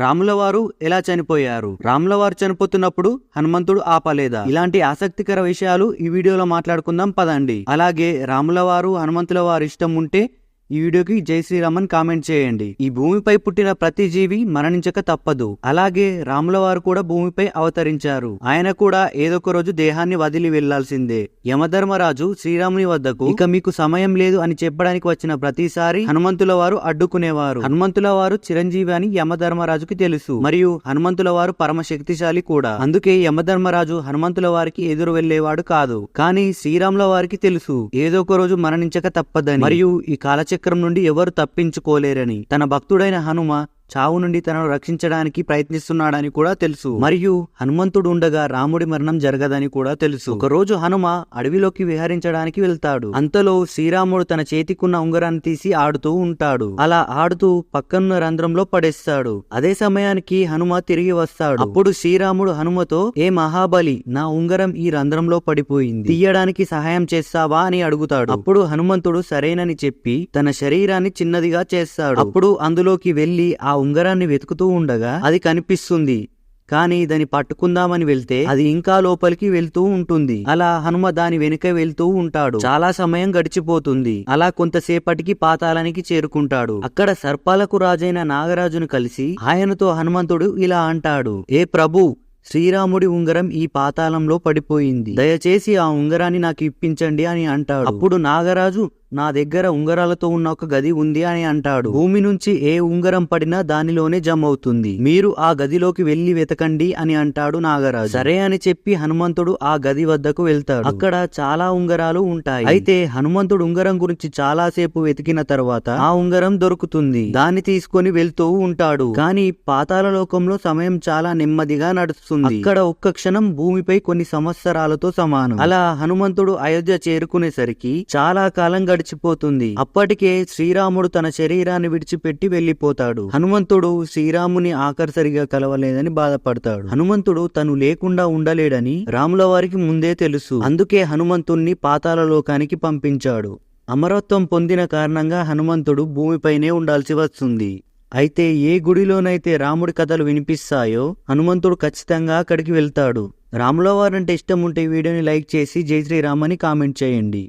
రాములవారు ఎలా చనిపోయారు? రాములవారు చనిపోతున్నప్పుడు హనుమంతుడు ఆపలేదా? ఇలాంటి ఆసక్తికర విషయాలు ఈ వీడియోలో మాట్లాడుకుందాం పదండి. అలాగే రాములవారు హనుమంతుల వారి ఇష్టం ఉంటే ఈ వీడియోకి జై శ్రీరామ్ అని కామెంట్ చేయండి. ఈ భూమిపై పుట్టిన ప్రతి జీవి మరణించక తప్పదు. అలాగే రాముల వారు కూడా భూమిపై అవతరించారు. ఆయన కూడా ఏదో ఒక రోజు దేహాన్ని వదిలి వెళ్లాల్సిందే. యమధర్మరాజు శ్రీరాముని వద్దకు ఇక మీకు సమయం లేదు అని చెప్పడానికి వచ్చిన ప్రతిసారి హనుమంతుల వారు అడ్డుకునేవారు. హనుమంతుల వారు చిరంజీవి అని యమధర్మరాజుకి తెలుసు. మరియు హనుమంతుల వారు పరమ శక్తిశాలి కూడా. అందుకే యమధర్మరాజు హనుమంతుల వారికి ఎదురు వెళ్లేవాడు కాదు. కానీ శ్రీరాముల వారికి తెలుసు ఏదో ఒక రోజు మరణించక తప్పదని. మరియు ఈ కాలచక్రం నుండి ఎవరు తప్పించుకోలేరని. తన భక్తుడైన హనుమ చావు నుండి తనను రక్షించడానికి ప్రయత్నిస్తున్నాడని కూడా తెలుసు. మరియు హనుమంతుడు ఉండగా రాముడి మరణం జరగదని కూడా తెలుసు. ఒకరోజు హనుమ అడవిలోకి విహరించడానికి వెళ్తాడు. అంతలో శ్రీరాముడు తన చేతికున్న ఉంగరాన్ని తీసి ఆడుతూ ఉంటాడు. అలా ఆడుతూ పక్కనున్న రంధ్రంలో పడేస్తాడు. అదే సమయానికి హనుమ తిరిగి వస్తాడు. అప్పుడు శ్రీరాముడు హనుమతో, ఏ మహాబలి, నా ఉంగరం ఈ రంధ్రంలో పడిపోయింది, తీయడానికి సహాయం చేస్తావా అని అడుగుతాడు. అప్పుడు హనుమంతుడు సరేనని చెప్పి తన శరీరాన్ని చిన్నదిగా చేస్తాడు. అప్పుడు అందులోకి వెళ్లి ఆ ఉంగరాన్ని వెతుకుతూ ఉండగా అది కనిపిస్తుంది. కానీ దాన్ని పట్టుకుందామని వెళ్తే అది ఇంకా లోపలికి వెళ్తూ ఉంటుంది. అలా హనుమ దాని వెనుక వెళ్తూ ఉంటాడు. చాలా సమయం గడిచిపోతుంది. అలా కొంతసేపటికి పాతాళానికి చేరుకుంటాడు. అక్కడ సర్పాలకు రాజైన నాగరాజును కలిసి ఆయనతో హనుమంతుడు ఇలా అంటాడు, ఏ ప్రభు, శ్రీరాముడి ఉంగరం ఈ పాతాళంలో పడిపోయింది, దయచేసి ఆ ఉంగరాన్ని నాకు ఇప్పించండి అని అంటాడు. అప్పుడు నాగరాజు, నా దగ్గర ఉంగరాలతో ఉన్న ఒక గది ఉంది అని అంటాడు. భూమి నుంచి ఏ ఉంగరం పడినా దానిలోనే జమ అవుతుంది, మీరు ఆ గదిలోకి వెళ్లి వెతకండి అని అంటాడు నాగరాజు. సరే అని చెప్పి హనుమంతుడు ఆ గది వద్దకు వెళ్తాడు. అక్కడ చాలా ఉంగరాలు ఉంటాయి. అయితే హనుమంతుడు ఉంగరం గురించి చాలా సేపు వెతికిన తర్వాత ఆ ఉంగరం దొరుకుతుంది. దాన్ని తీసుకొని వెళ్తూ ఉంటాడు. కానీ పాతాళ లోకంలో సమయం చాలా నెమ్మదిగా నడుస్తుంది. అక్కడ ఒక్క క్షణం భూమిపై కొన్ని సంవత్సరాలతో సమానం. అలా హనుమంతుడు అయోధ్య చేరుకునేసరికి చాలా కాలం గడిచిపోతుంది. అప్పటికే శ్రీరాముడు తన శరీరాన్ని విడిచిపెట్టి వెళ్లిపోతాడు. హనుమంతుడు శ్రీరాముని ఆఖరిసరిగా కలవలేదని బాధపడతాడు. హనుమంతుడు తను లేకుండా ఉండలేడని రాముల వారికి ముందే తెలుసు. అందుకే హనుమంతుణ్ణి పాతాళ లోకానికి పంపించాడు. అమరత్వం పొందిన కారణంగా హనుమంతుడు భూమిపైనే ఉండాల్సి వస్తుంది. అయితే ఏ గుడిలోనైతే రాముడి కథలు వినిపిస్తాయో హనుమంతుడు ఖచ్చితంగా అక్కడికి వెళ్తాడు. రాముల వారంటే ఇష్టం ఉంటే వీడియోని లైక్ చేసి జై శ్రీరామ్ అని కామెంట్ చేయండి.